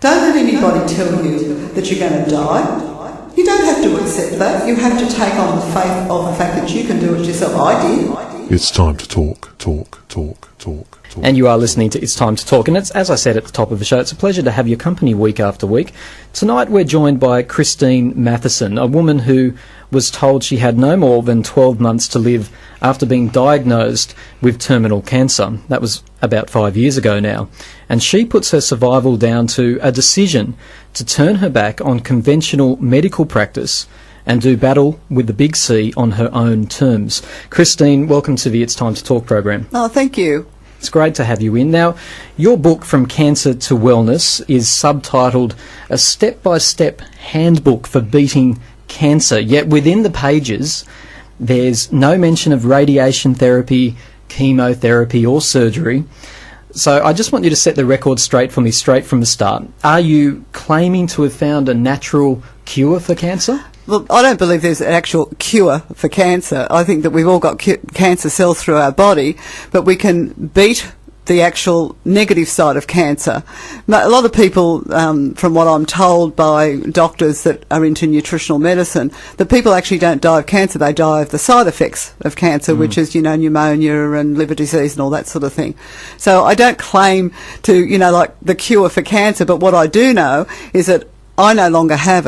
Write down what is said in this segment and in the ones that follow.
Don't let anybody tell you that you're going to die. You don't have to accept that. You have to take on the faith of the fact that you can do it yourself. I did. It's time to talk. And you are listening to It's Time to Talk. And it's, as I said at the top of the show, it's a pleasure to have your company week after week. Tonight we're joined by Christine Matheson, a woman who was told she had no more than 12 months to live after being diagnosed with terminal cancer. That was about 5 years ago now. And she puts her survival down to a decision to turn her back on conventional medical practice and do battle with the big C on her own terms. Christine, welcome to the It's Time to Talk program. Oh, thank you. It's great to have you in. Now, your book, From Cancer to Wellness, is subtitled A Step-by-Step Handbook for Beating Cancer, yet within the pages there's no mention of radiation therapy, chemotherapy or surgery. So I just want you to set the record straight for me, straight from the start. Are you claiming to have found a natural cure for cancer? Well, I don't believe there's an actual cure for cancer. I think that we've all got cancer cells through our body, but we can beat the actual negative side of cancer. A lot of people, from what I'm told by doctors that are into nutritional medicine, that people actually don't die of cancer, they die of the side effects of cancer, which is, pneumonia and liver disease and all that sort of thing. So I don't claim to, like the cure for cancer, but what I do know is that I no longer have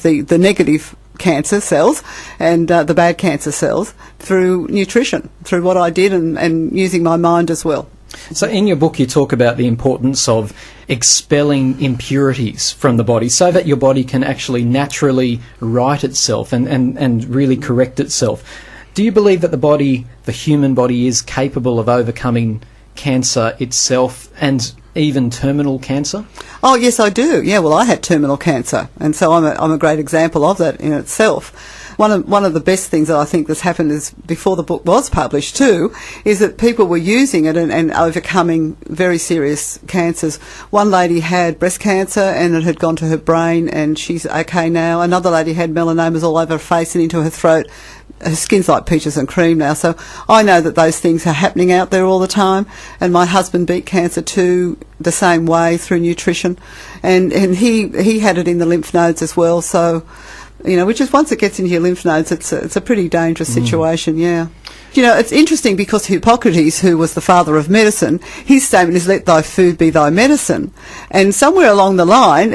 the negative cancer cells and the bad cancer cells through nutrition, through what I did and using my mind as well. So in your book you talk about the importance of expelling impurities from the body so that your body can actually naturally right itself and really correct itself. Do you believe that the human body is capable of overcoming cancer itself and even terminal cancer? Oh, yes, I do. Yeah, well, I had terminal cancer, and so I'm a great example of that in itself. One of the best things that I think that's happened is, before the book was published too, is that people were using it and overcoming very serious cancers. One lady had breast cancer and it had gone to her brain and she's okay now. Another lady had melanomas all over her face and into her throat. Her skin's like peaches and cream now. So I know that those things are happening out there all the time. And my husband beat cancer too, the same way, through nutrition. And he had it in the lymph nodes as well. So, which is, once it gets into your lymph nodes, it's a pretty dangerous situation, yeah. It's interesting because Hippocrates, who was the father of medicine, his statement is, let thy food be thy medicine. And somewhere along the line,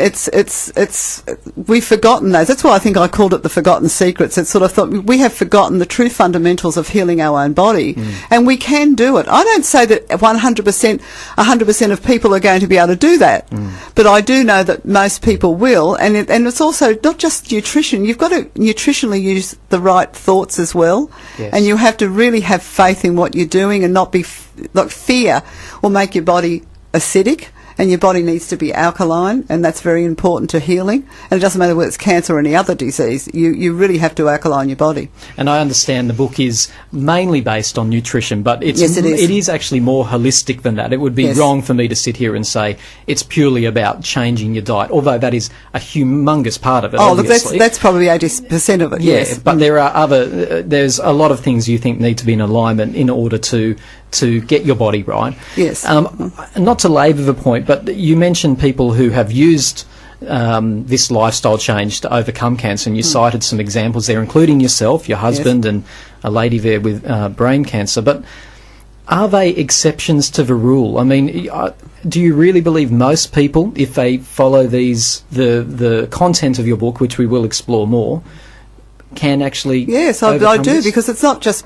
we've forgotten those. That's why I think I called it the forgotten secrets. It's sort of thought we have forgotten the true fundamentals of healing our own body. And we can do it. I don't say that 100% of people are going to be able to do that. But I do know that most people will. And it's also not just nutrition. You've got to nutritionally use the right thoughts as well. Yes. And you have to really have faith in what you're doing and not be like fear will make your body acidic, and your body needs to be alkaline, and that's very important to healing. And it doesn't matter whether it's cancer or any other disease, you really have to alkaline your body. And I understand the book is mainly based on nutrition, but Yes, it is. it is actually more holistic than that. It would be Yes. wrong for me to sit here and say it's purely about changing your diet, although that is a humongous part of it, Oh, look, obviously. that's probably 80% of it, Yeah, yes. but there are there's a lot of things you think need to be in alignment in order to get your body right. Yes. Not to labour the point, but you mentioned people who have used this lifestyle change to overcome cancer, and you cited some examples there, including yourself, your husband, and a lady there with brain cancer. But are they exceptions to the rule? I mean, do you really believe most people, if they follow the content of your book, which we will explore more, can actually Yes, I overcome do, this? because it's not just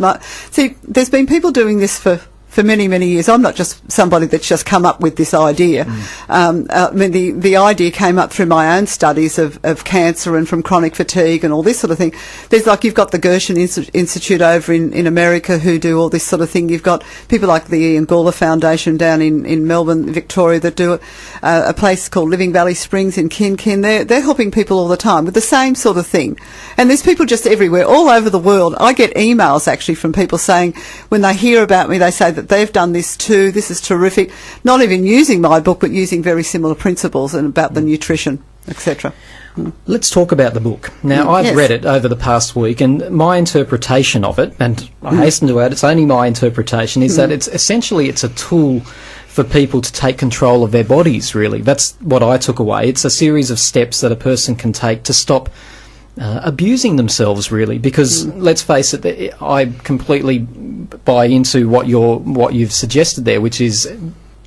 see, there's been people doing this for many, many years. I'm not just somebody that's just come up with this idea. I mean, the idea came up through my own studies of cancer and from chronic fatigue and all this sort of thing. There's you've got the Gershon Institute over in America who do all this sort of thing. You've got people like the Ian Gawler Foundation down in Melbourne, Victoria, that do it. A place called Living Valley Springs in Kin. They're helping people all the time with the same sort of thing. And there's people just everywhere, all over the world. I get emails actually from people saying, when they hear about me, they say that they've done this too, this is terrific, not even using my book but using very similar principles and about the nutrition, etc. Let's talk about the book. Now, I've read it over the past week, and my interpretation of it, and I hasten to add, it's only my interpretation, is that it's a tool for people to take control of their bodies, really. That's what I took away. It's a series of steps that a person can take to stop abusing themselves, really, because let's face it, I completely buy into what you've suggested there, which is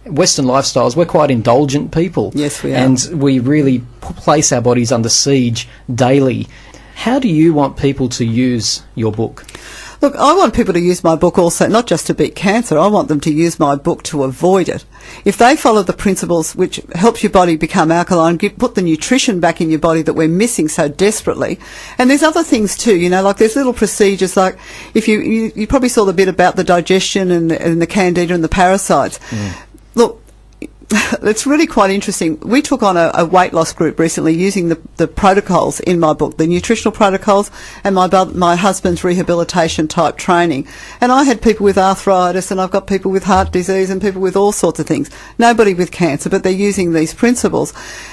Western lifestyles. We're quite indulgent people. Yes, we are. And we really place our bodies under siege daily. How do you want people to use your book? Look, I want people to use my book also, not just to beat cancer. I want them to use my book to avoid it. If they follow the principles which helps your body become alkaline, put the nutrition back in your body that we're missing so desperately. And there's other things too, you know, like there's little procedures, like if you probably saw the bit about the digestion and the candida and the parasites. Look, it's really quite interesting. We took on a weight loss group recently using the protocols in my book, the nutritional protocols and my husband's rehabilitation type training. And I had people with arthritis, and I've got people with heart disease and people with all sorts of things. Nobody with cancer, but they're using these principles.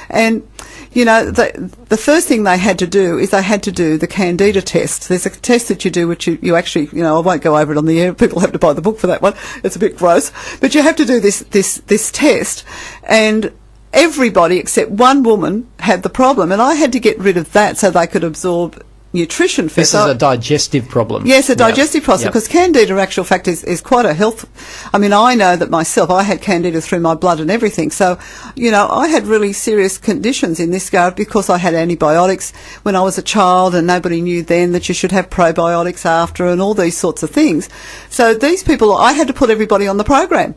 And you know, the first thing they had to do is they had to do the Candida test. There's a test that you do which you actually, you know, I won't go over it on the air. People have to buy the book for that one. It's a bit gross. But you have to do this test, and everybody except one woman had the problem, and I had to get rid of that so they could absorb nutrition first. This is a digestive problem. Yes, a digestive problem, because Candida, in actual fact, is quite a health. I mean, I know that myself, I had Candida through my blood and everything. So, you know, I had really serious conditions in this regard because I had antibiotics when I was a child, and nobody knew then that you should have probiotics after, and all these sorts of things. So these people, I had to put everybody on the program.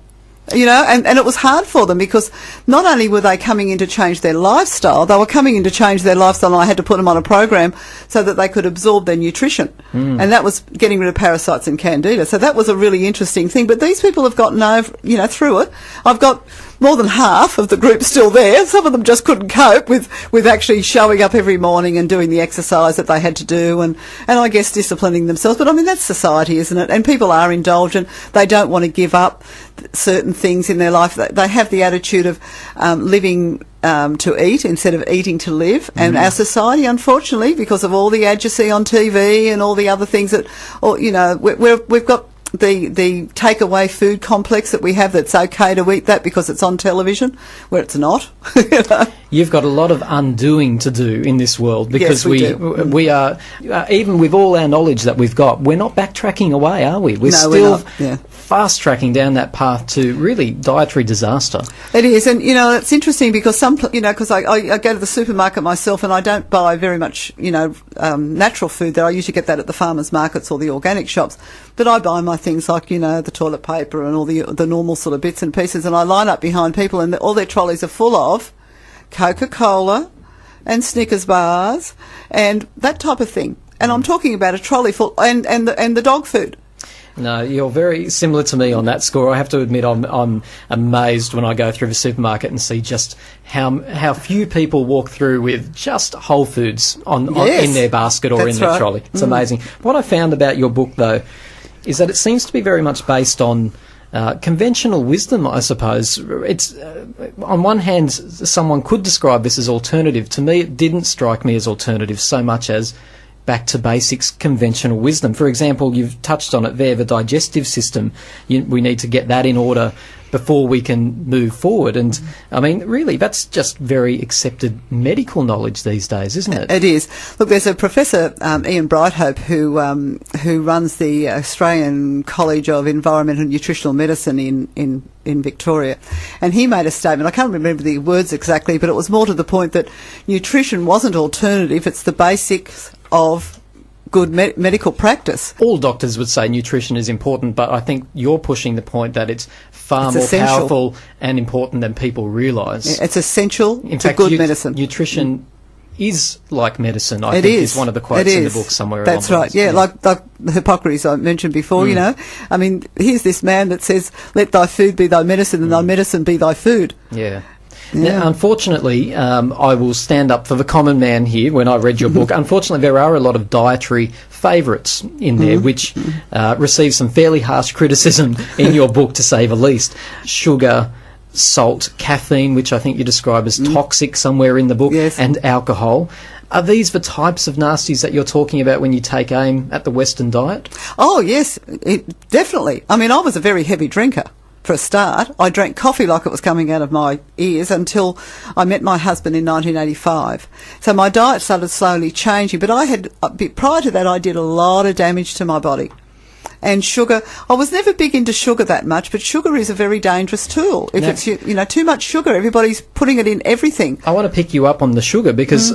You know, and it was hard for them because not only were they coming in to change their lifestyle, they were coming in to change their lifestyle, and I had to put them on a program so that they could absorb their nutrition. And that was getting rid of parasites and candida. So that was a really interesting thing. But these people have gotten over, you know, through it. I've got more than half of the group still there. Some of them just couldn't cope with actually showing up every morning and doing the exercise that they had to do, and I guess disciplining themselves. But I mean, that's society, isn't it? And people are indulgent. They don't want to give up certain things in their life. They have the attitude of living to eat instead of eating to live. And our society, unfortunately, because of all the ads you see on TV and all the other things that, or you know, we've got the takeaway food complex that we have, that's okay to eat that because it's on television, where it's not. You know? You've got a lot of undoing to do in this world, because yes, we are, even with all our knowledge that we've got, we're not backtracking away, are we? We're still fast tracking down that path to really dietary disaster. It is, and you know, it's interesting because because I go to the supermarket myself, and I don't buy very much, you know, natural food there. I usually get that at the farmers markets or the organic shops, but I buy my things like, you know, the toilet paper and all the normal sort of bits and pieces, and I line up behind people, and all their trolleys are full of Coca-Cola and Snickers bars and that type of thing. And I'm talking about a trolley full, and the dog food. No, you're very similar to me on that score. I have to admit, I'm amazed when I go through the supermarket and see just how few people walk through with just whole foods in their basket or in their trolley. It's amazing. What I found about your book, though, is that it seems to be very much based on conventional wisdom, I suppose. It's on one hand, someone could describe this as alternative. To me, it didn't strike me as alternative so much as back to basics, conventional wisdom. For example, you've touched on it there, the digestive system. We need to get that in order before we can move forward. And, I mean, really, that's just very accepted medical knowledge these days, isn't it? It is. Look, there's a Professor, Ian Brighthope, who runs the Australian College of Environmental and Nutritional Medicine in Victoria, and he made a statement. I can't remember the words exactly, but it was more to the point that nutrition wasn't alternative, it's the basics of good medical practice. All doctors would say nutrition is important, but I think you're pushing the point that it's far more powerful and important than people realise. Yeah, it's essential to good medicine. Nutrition is like medicine, I think is one of the quotes in the book somewhere. That's right, yeah, like Hippocrates I mentioned before, you know. I mean, here's this man that says, let thy food be thy medicine and thy medicine be thy food. Yeah. Now, unfortunately, I will stand up for the common man here when I read your book. Unfortunately, there are a lot of dietary favourites in there which receive some fairly harsh criticism in your book, to say the least. Sugar, salt, caffeine, which I think you describe as toxic somewhere in the book, and alcohol. Are these the types of nasties that you're talking about when you take aim at the Western diet? Oh, yes, definitely. I mean, I was a very heavy drinker. for a start. I drank coffee like it was coming out of my ears until I met my husband in 1985. So my diet started slowly changing, but prior to that I did a lot of damage to my body. And sugar, I was never big into sugar that much, but sugar is a very dangerous tool. If it's too much sugar, everybody's putting it in everything. I want to pick you up on the sugar because,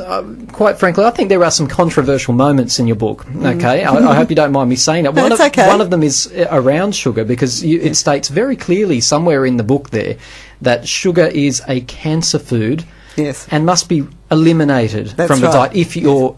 quite frankly, I think there are some controversial moments in your book. Okay, I hope you don't mind me saying that. One of them is around sugar because it states very clearly somewhere in the book there that sugar is a cancer food. Yes. And must be eliminated from the diet if you're,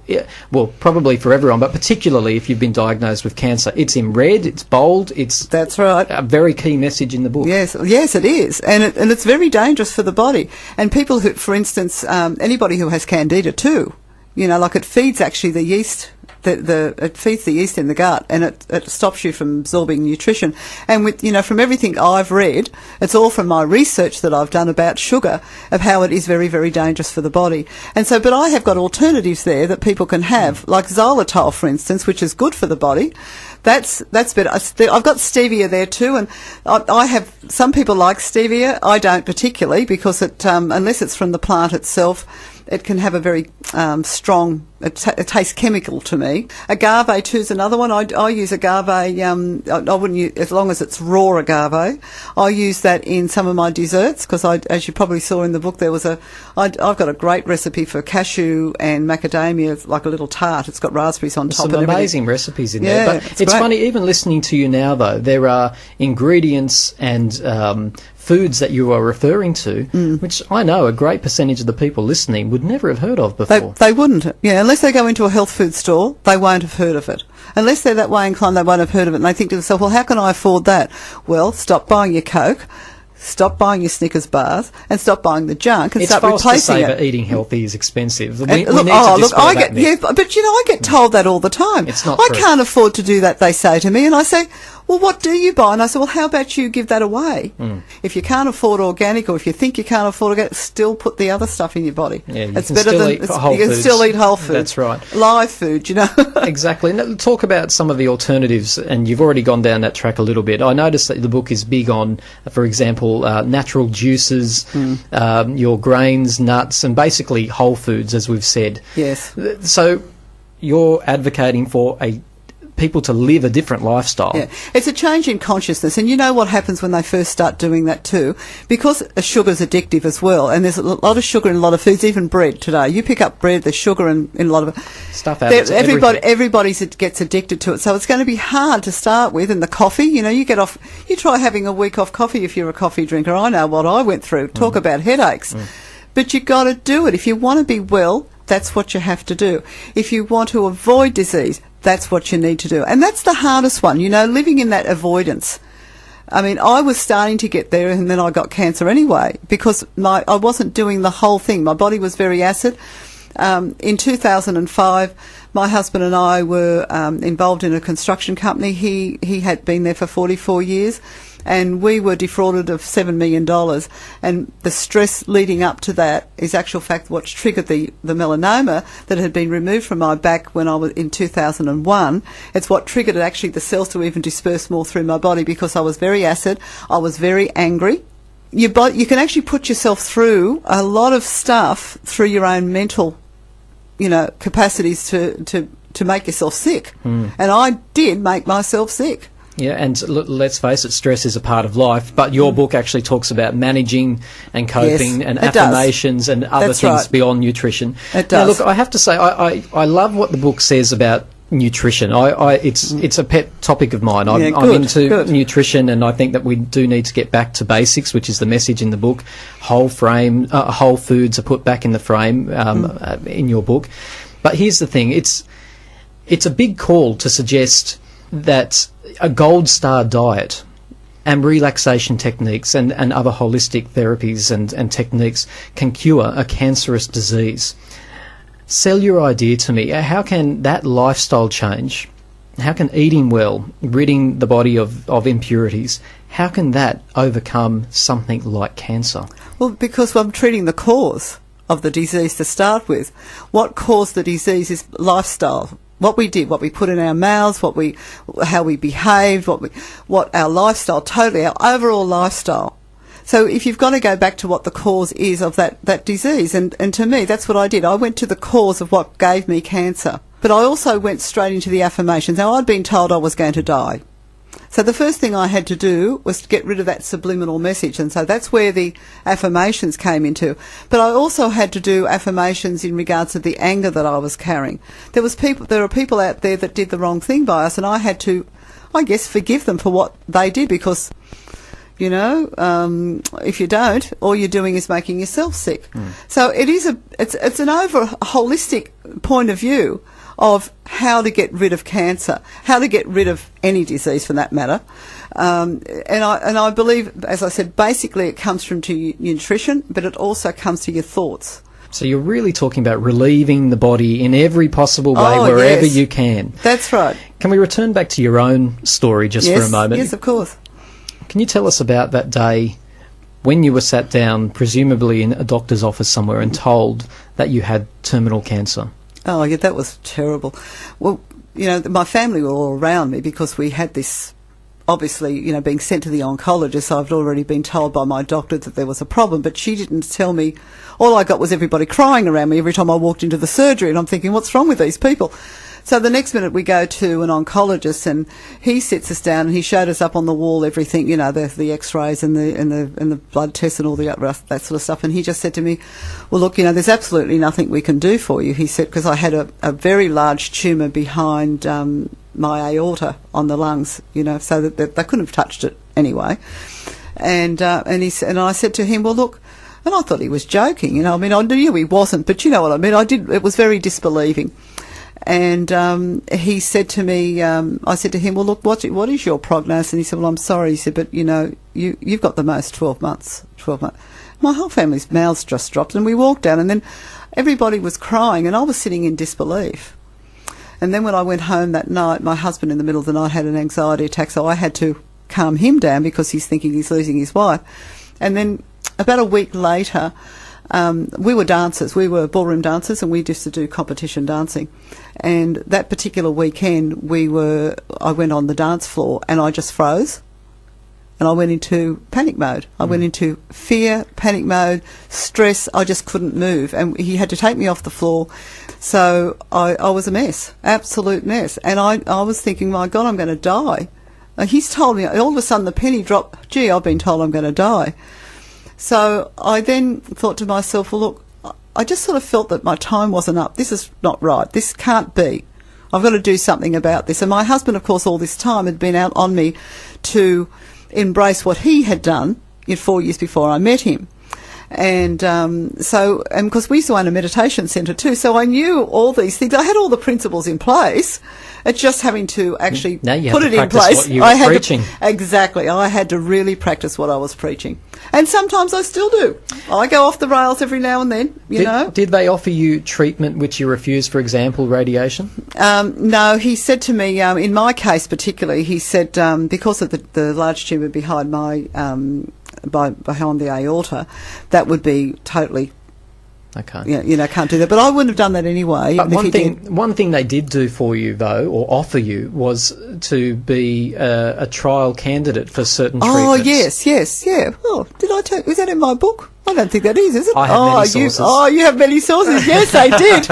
well, probably for everyone, but particularly if you've been diagnosed with cancer. It's in red, it's bold, That's right. A very key message in the book. Yes, it is. And it's very dangerous for the body. And people who, for instance, anybody who has candida too, like it feeds actually the yeast. It feeds the yeast in the gut, and it stops you from absorbing nutrition. And from everything I've read, it's all from my research that I've done about sugar, of how it is very, very dangerous for the body. And so, but I have got alternatives there that people can have, like xylitol, for instance, which is good for the body. That's better. I've got stevia there too, and I have, some people like stevia. I don't particularly, because it, unless it's from the plant itself, it can have a very strong, it tastes chemical to me. Agave too is another one. I use agave, I wouldn't use, as long as it's raw agave. I use that in some of my desserts because as you probably saw in the book, there was I've got a great recipe for cashew and macadamia, like a little tart. It's got raspberries on top. Some amazing recipes in there. But it's funny, even listening to you now though, there are ingredients and foods that you are referring to, which I know a great percentage of the people listening would never have heard of before. They wouldn't. Yeah, unless they go into a health food store, they won't have heard of it. Unless they're that way inclined, they won't have heard of it. And they think to themselves, well, how can I afford that? Well, stop buying your Coke, stop buying your Snickers bars, and stop buying the junk, and start replacing it. It's false to say that eating healthy is expensive. We need to I get told that all the time. It's not I true. can't afford to do that, they say to me, and I say, well, what do you buy? And I said, well, how about you give that away? If you can't afford organic, or if you think you can't afford organic, still put the other stuff in your body. Yeah, you can still eat whole foods. You can still eat whole food. That's right. Live food, Exactly. Now, talk about some of the alternatives, and you've already gone down that track a little bit. I noticed that the book is big on, for example, natural juices, your grains, nuts, and basically whole foods, as we've said. Yes. So you're advocating for people to live a different lifestyle. Yeah, it's a change in consciousness, and you know what happens when they first start doing that too, because sugar's addictive as well, and there's a lot of sugar in a lot of foods, even bread today. You pick up bread, there's sugar in a lot of stuff. Everybody gets addicted to it, so it's going to be hard to start with. And the coffee, you try having a week off coffee if you're a coffee drinker. I know what I went through. Talk about headaches. But you've got to do it. If you want to be well, that's what you have to do. If you want to avoid disease, that's what you need to do. And that's the hardest one, living in that avoidance. I mean, I was starting to get there, and then I got cancer anyway, because I wasn't doing the whole thing. My body was very acid. In 2005, my husband and I were involved in a construction company. He had been there for 44 years. And we were defrauded of $7 million. And the stress leading up to that is actual fact what triggered the melanoma that had been removed from my back when I was in 2001. It's what triggered actually the cells to even disperse more through my body, because I was very acid, I was very angry. You can actually put yourself through a lot of stuff through your own mental, capacities to make yourself sick. And I did make myself sick. Yeah, and let's face it, stress is a part of life, but your book actually talks about managing and coping and affirmations and other things beyond nutrition. It does. Now, look, I have to say, I love what the book says about nutrition. It's a pet topic of mine. I'm into nutrition, and I think that we do need to get back to basics, which is the message in the book. Whole foods are put back in the frame in your book. But here's the thing, it's a big call to suggest that a gold star diet and relaxation techniques and other holistic therapies and techniques can cure a cancerous disease. Sell your idea to me. How can that lifestyle change, how can eating well, ridding the body of impurities, how can that overcome something like cancer? Well, because I'm treating the cause of the disease to start with. What caused the disease is lifestyle what we did, what we put in our mouths, how we behaved, what our lifestyle, totally, our overall lifestyle. So if you've got to go back to what the cause is of that disease, and to me, that's what I did. I went to the cause of what gave me cancer. But I also went straight into the affirmations. Now, I'd been told I was going to die. So the first thing I had to do was to get rid of that subliminal message, and so that's where the affirmations came into. But I also had to do affirmations in regards to the anger that I was carrying. There are people out there that did the wrong thing by us, and I had to, I guess, forgive them for what they did, because, you know, if you don't, all you're doing is making yourself sick. So it's an holistic point of view of how to get rid of cancer, how to get rid of any disease for that matter. And I believe, as I said, basically it comes from your nutrition, but it also comes to your thoughts. So you're really talking about relieving the body in every possible way, wherever you can. That's right. Can we return back to your own story just for a moment? Yes, of course. Can you tell us about that day when you were sat down, presumably in a doctor's office somewhere, and told that you had terminal cancer? Oh, yeah, that was terrible. Well, you know, my family were all around me because we had this, obviously, you know, being sent to the oncologist. I've already been told by my doctor that there was a problem, but she didn't tell me. All I got was everybody crying around me every time I walked into the surgery, and I'm thinking, what's wrong with these people? So the next minute we go to an oncologist, and he sits us down and he showed us up on the wall everything, you know, the X-rays and the blood tests and all that sort of stuff. And he just said to me, well, look, you know, there's absolutely nothing we can do for you. He said, because I had a very large tumour behind my aorta on the lungs, you know, so that they couldn't have touched it anyway. And I said to him, well, look, and I thought he was joking, you know. I mean, I knew he wasn't, but you know what I mean. It was very disbelieving. And he said to me, I said to him, well, look, what is your prognosis? And he said, well, I'm sorry. He said, but, you know, you've got the most 12 months. My whole family's mouths just dropped, and we walked down, and then everybody was crying, and I was sitting in disbelief. And then when I went home that night, my husband in the middle of the night had an anxiety attack, so I had to calm him down because he's thinking he's losing his wife. And then about a week later, we were dancers. We were ballroom dancers, and we used to do competition dancing. And that particular weekend, I went on the dance floor, and I just froze, and I went into panic mode. I went into fear, panic mode, stress. I just couldn't move, and he had to take me off the floor. So I was a mess, absolute mess. And I was thinking, my God, I'm going to die. He's told me, all of a sudden the penny dropped, gee, I've been told I'm going to die. So I then thought to myself, well, look, I just sort of felt that my time wasn't up. This is not right. This can't be. I've got to do something about this. And my husband, of course, all this time had been out on me to embrace what he had done in 4 years before I met him. And because we used to own a meditation centre too, so I knew all these things. I had all the principles in place. It's just having to actually put it in place. What you were preaching. Exactly. I had to really practice what I was preaching. And sometimes I still do. I go off the rails every now and then, you know. Did they offer you treatment which you refused, for example, radiation? No, he said to me, in my case particularly, he said, because of the large tumour behind my behind the aorta, that would be totally, okay. You know, can't do that. But I wouldn't have done that anyway. But one thing they did do for you, though, or offer you, was to be a trial candidate for certain treatments. Oh, yes, yeah. Oh, did I tell? Is that in my book? I don't think that is it? I have many sources. You have many sources. Yes, I did.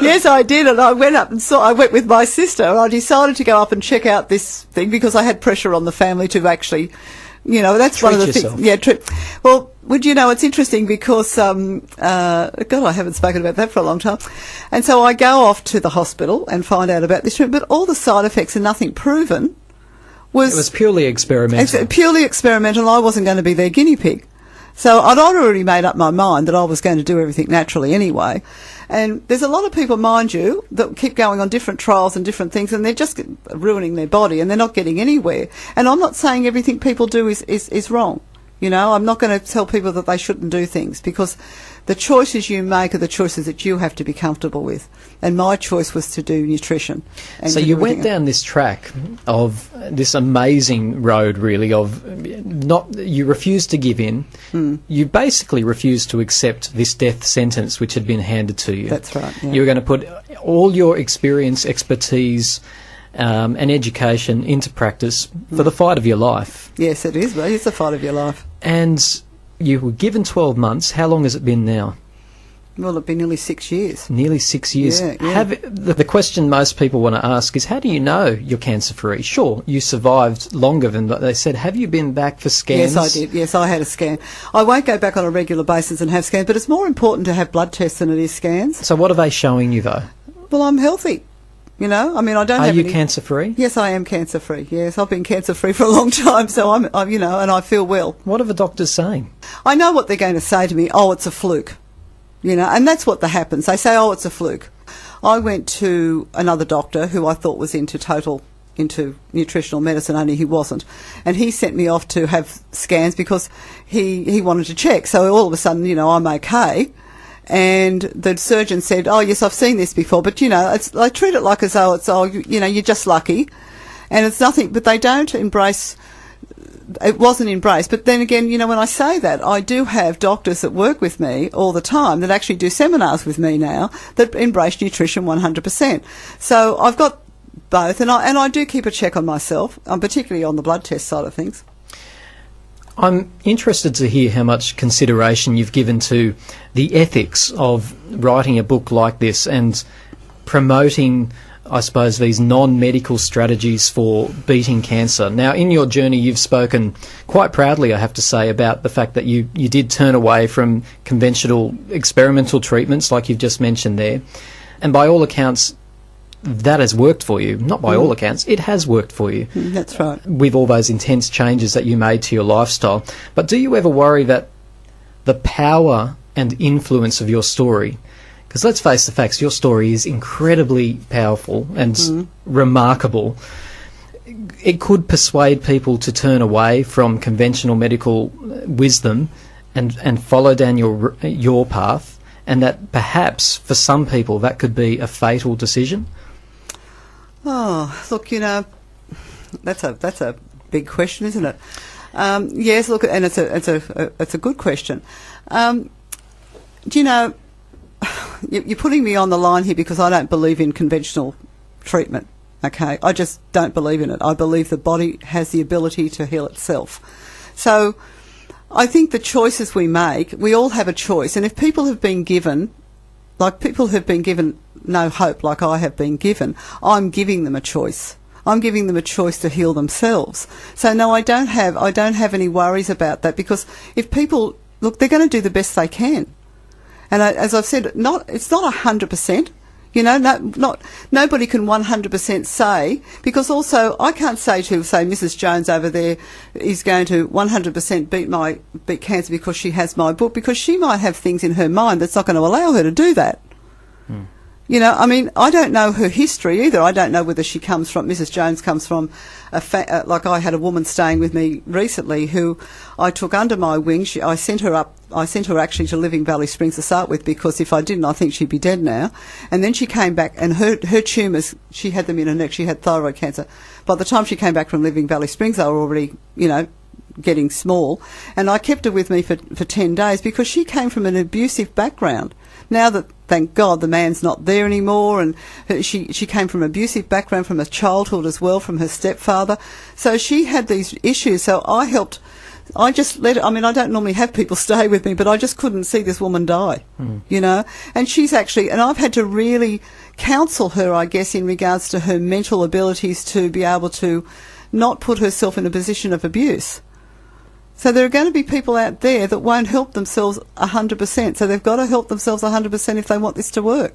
Yes, I did. And I went up and I went with my sister, and I decided to go up and check out this thing because I had pressure on the family to actually, you know, that's treat one of the yourself. things. Yeah, well, would you know, it's interesting because, God, I haven't spoken about that for a long time. And so I go off to the hospital and find out about this treatment, but all the side effects and nothing proven. It was purely experimental. Purely experimental. I wasn't going to be their guinea pig. So I'd already made up my mind that I was going to do everything naturally anyway. And there's a lot of people, mind you, that keep going on different trials and different things, and they're just ruining their body, and they're not getting anywhere. And I'm not saying everything people do is wrong. You know, I'm not going to tell people that they shouldn't do things, because the choices you make are the choices that you have to be comfortable with. And my choice was to do nutrition. And so you went down this track of this amazing road, really, of you refused to give in. You basically refused to accept this death sentence which had been handed to you. That's right. Yeah. You were going to put all your experience, expertise, and education into practice for the fight of your life. Yes, it is. Well, it's the fight of your life. And you were given 12 months. How long has it been now? Well, it's been nearly 6 years. Nearly 6 years. Yeah. The question most people want to ask is, how do you know you're cancer-free? Sure, you survived longer than they said. Have you been back for scans? Yes, I did. Yes, I had a scan. I won't go back on a regular basis and have scans, but it's more important to have blood tests than it is scans. So what are they showing you, though? Well, I'm healthy. You know, I mean, I don't have Are you any... cancer-free? Yes, I am cancer-free. Yes, I've been cancer-free for a long time, so I'm, you know, and I feel well. What are the doctors saying? I know what they're going to say to me. Oh, it's a fluke. You know, and that's what happens. They say, oh, it's a fluke. I went to another doctor who I thought was into nutritional medicine, only he wasn't. And he sent me off to have scans because he wanted to check. So all of a sudden, you know, I'm okay. And the surgeon said, oh, yes, I've seen this before, but, you know, they treat it like as though it's, oh, you know, you're just lucky. And it's nothing, but they don't embrace, it wasn't embraced. But then again, you know, when I say that, I do have doctors that work with me all the time that actually do seminars with me now that embrace nutrition 100%. So I've got both, and I do keep a check on myself, particularly on the blood test side of things. I'm interested to hear how much consideration you've given to the ethics of writing a book like this and promoting, I suppose, these non-medical strategies for beating cancer. Now, in your journey, you've spoken quite proudly, I have to say, about the fact that you did turn away from conventional experimental treatments, like you've just mentioned there. And by all accounts, that has worked for you. Not by all accounts, it has worked for you. That's right. With all those intense changes that you made to your lifestyle. But do you ever worry that the power and influence of your story, because let's face the facts, your story is incredibly powerful and remarkable, it could persuade people to turn away from conventional medical wisdom and follow down your path, and that perhaps for some people that could be a fatal decision? Oh, look, you know, that's a big question, isn't it? Yes, look, and it's a good question. Do you know, you're putting me on the line here because I don't believe in conventional treatment. Okay, I just don't believe in it. I believe the body has the ability to heal itself. So I think the choices we make, we all have a choice, and if people have been given, no hope like I have been given, I'm giving them a choice. I'm giving them a choice to heal themselves. So no, I don't have any worries about that, because if people, look, they're going to do the best they can. And as I've said, it's not 100%. You know, nobody can 100% say, because also I can't say Mrs. Jones over there is going to 100% beat cancer because she has my book, because she might have things in her mind that's not going to allow her to do that. You know, I mean, I don't know her history either. I don't know whether Mrs. Jones comes from like I had a woman staying with me recently who I took under my wing. I sent her actually to Living Valley Springs to start with, because if I didn't, I think she'd be dead now. And then she came back, and her tumours, she had them in her neck. She had thyroid cancer. By the time she came back from Living Valley Springs, they were already, you know, getting small. And I kept her with me for 10 days because she came from an abusive background. Now that, thank God, the man's not there anymore, and she came from an abusive background from her childhood as well, from her stepfather. So she had these issues. So I just let it, I mean, I don't normally have people stay with me, but I just couldn't see this woman die, you know. And she's actually, and I've had to really counsel her, I guess, in regards to her mental abilities to be able to not put herself in a position of abuse. So there are going to be people out there that won't help themselves 100%. So they've got to help themselves 100% if they want this to work.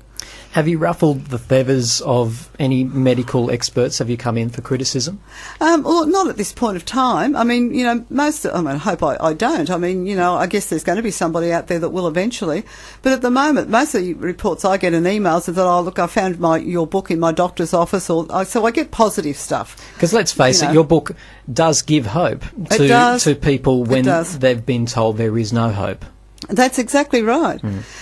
Have you ruffled the feathers of any medical experts? Have you come in for criticism? Well, not at this point of time. I mean, I hope I don't. I mean, I guess there's going to be somebody out there that will eventually. But at the moment, most of the reports I get in emails is that, oh, look, I found your book in my doctor's office, so I get positive stuff. Because let's face it, your book does give hope to people when they've been told there is no hope. That's exactly right.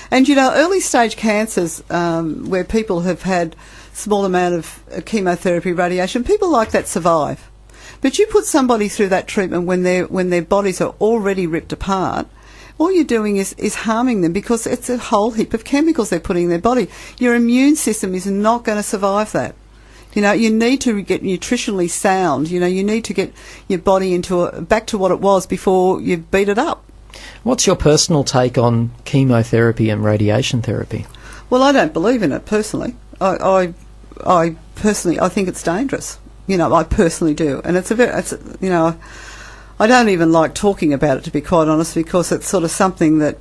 And, early stage cancers, where people have had small amount of chemotherapy, radiation, people like that survive. But you put somebody through that treatment when their bodies are already ripped apart, all you're doing is harming them, because it's a whole heap of chemicals they're putting in their body. Your immune system is not going to survive that. You need to get nutritionally sound. You need to get your body back to what it was before you beat it up. What's your personal take on chemotherapy and radiation therapy? Well, I don't believe in it personally. I personally, I think it's dangerous. I personally do, and I don't even like talking about it, to be quite honest, because it's sort of something that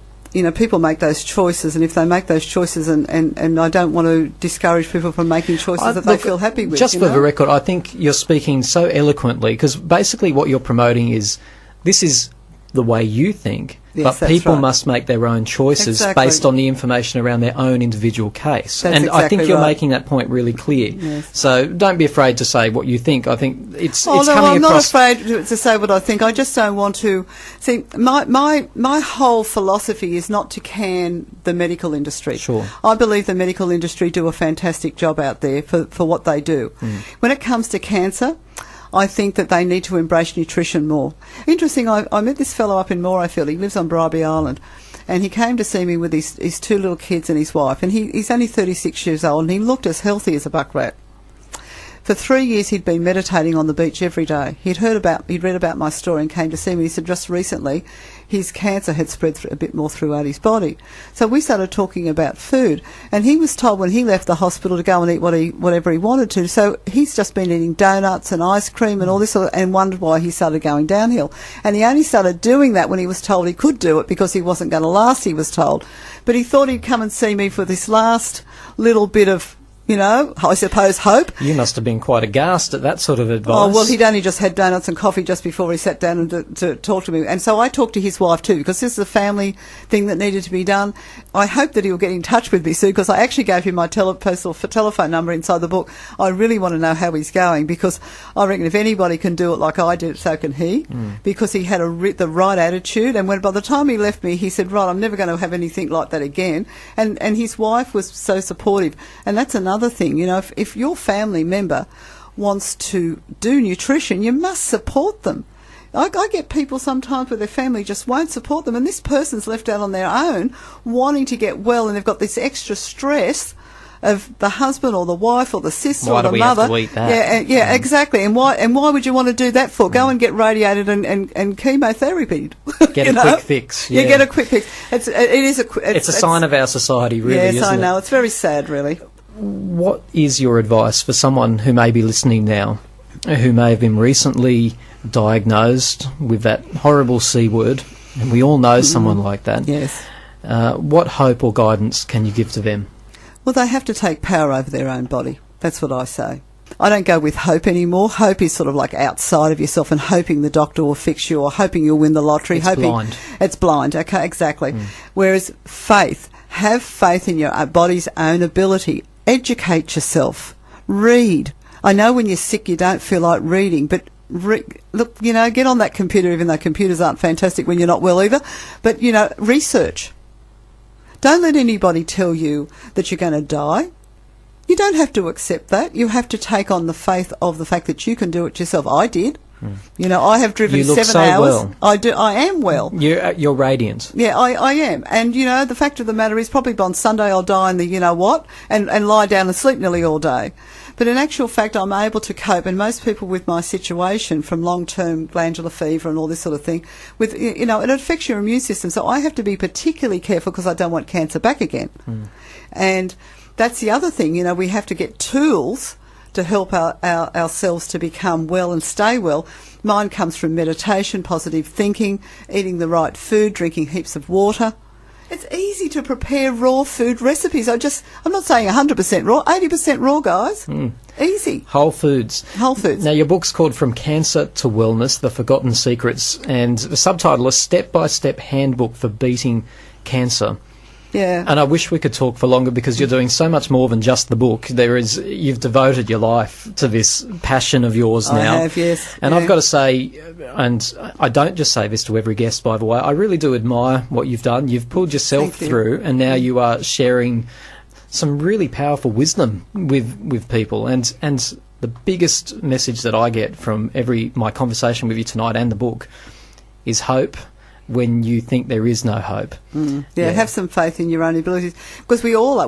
people make those choices, and if they make those choices, and I don't want to discourage people from making choices that they feel happy with. Just for the record, I think you're speaking so eloquently, because basically what you're promoting is this is the way you think, yes, but people right. must make their own choices based on the information around their own individual case. That's and exactly I think you're right. making that point really clear. Yes. So don't be afraid to say what you think. I think it's no, coming I'm across... not afraid to say what I think. I just don't want to... See, my whole philosophy is not to can the medical industry. Sure. I believe the medical industry do a fantastic job out there for what they do. When it comes to cancer, I think that they need to embrace nutrition more. Interesting, I met this fellow up in Morayfield. He lives on Bribie Island, and he came to see me with his two little kids and his wife, and he's only 36 years old, and he looked as healthy as a buckrat. For 3 years he'd been meditating on the beach every day. He'd read about my story and came to see me. He said just recently his cancer had spread a bit more throughout his body. So we started talking about food, and he was told when he left the hospital to go and eat whatever he wanted to. So he's just been eating donuts and ice cream and all this, and wondered why he started going downhill. And he only started doing that when he was told he could do it, because he wasn't going to last, he was told. But he thought he'd come and see me for this last little bit of, I suppose, hope. You must have been quite aghast at that sort of advice. Oh, well, he'd only just had donuts and coffee just before he sat down to talk to me. And so I talked to his wife too, because this is a family thing that needed to be done. I hope that he'll get in touch with me soon, because I actually gave him my postal telephone number inside the book. I really want to know how he's going, because I reckon if anybody can do it like I did, so can he, because he had the right attitude. And by the time he left me, he said, right, I'm never going to have anything like that again. And his wife was so supportive. And that's another thing, if your family member wants to do nutrition, you must support them. I get people sometimes where their family just won't support them, and this person's left out on their own wanting to get well, and they've got this extra stress of the husband or the wife or the sister or the mother. Why do we have to eat that? Yeah, exactly. And why would you want to do that for? Go and get radiated and chemotherapy. Get a quick fix. Yeah, get a quick fix. It's a sign of our society, really, yes, isn't it? Yes, I know. It's very sad, really. What is your advice for someone who may be listening now, who may have been recently diagnosed with that horrible C word, and we all know someone like that? Yes. What hope or guidance can you give to them? Well, they have to take power over their own body. That's what I say. I don't go with hope anymore. Hope is sort of like outside of yourself and hoping the doctor will fix you, or hoping you'll win the lottery. It's blind. It's blind, okay, exactly. Whereas faith, have faith in your body's own ability. Educate yourself. Read. I know when you're sick you don't feel like reading, but look, get on that computer, even though computers aren't fantastic when you're not well either. But, research. Don't let anybody tell you that you're going to die. You don't have to accept that. You have to take on the faith of the fact that you can do it yourself. I did. I have driven 7 hours. Well. I do. I am well. You're radiant. Yeah, I am. And, the fact of the matter is probably on Sunday I'll die in the and lie down and sleep nearly all day. But in actual fact, I'm able to cope. And most people with my situation, from long-term glandular fever and all this sort of thing, with, it affects your immune system. So I have to be particularly careful, because I don't want cancer back again. And that's the other thing. We have to get tools to help ourselves to become well and stay well. Mine comes from meditation, positive thinking, eating the right food, drinking heaps of water. It's easy to prepare raw food recipes. I'm not saying 100% raw, 80% raw, guys. Easy. Whole foods. Whole foods. Now, your book's called From Cancer to Wellness, The Forgotten Secrets, and the subtitle is Step-by-Step Handbook for Beating Cancer. Yeah. And I wish we could talk for longer because you're doing so much more than just the book. You've devoted your life to this passion of yours now. I have, yes. And I've got to say, and I don't just say this to every guest, by the way, I really do admire what you've done. You've pulled yourself through, and now you are sharing some really powerful wisdom with people. And the biggest message that I get from my conversation with you tonight and the book is hope when you think there is no hope. Yeah, have some faith in your own abilities, because we're all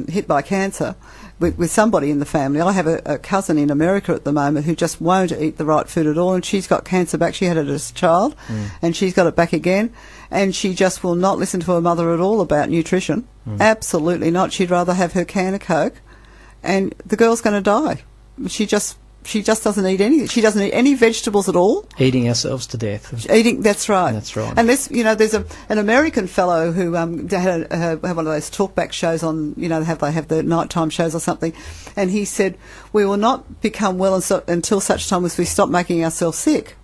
hit by cancer with somebody in the family. I have a cousin in America at the moment who just won't eat the right food at all, and she's got cancer back. She had it as a child, and she's got it back again, and she just will not listen to her mother at all about nutrition. Absolutely not. She'd rather have her can of Coke, and the girl's going to die. She just doesn't eat anything. She doesn't eat any vegetables at all. Eating ourselves to death. That's right. That's right. And there's an American fellow who had one of those talkback shows on, they have the nighttime shows or something, and he said, we will not become well until such time as we stop making ourselves sick.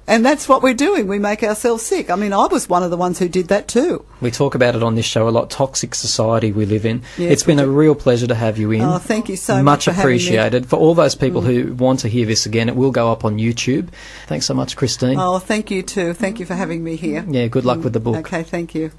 And that's what we're doing. We make ourselves sick. I mean, I was one of the ones who did that too. We talk about it on this show a lot, toxic society we live in. Yes, it's been a real pleasure to have you in. Oh, thank you so much. Much appreciated. For all those people who want to hear this again, it will go up on YouTube. Thanks so much, Christine. Oh, thank you too. Thank you for having me here. Yeah, good luck with the book. Okay, thank you.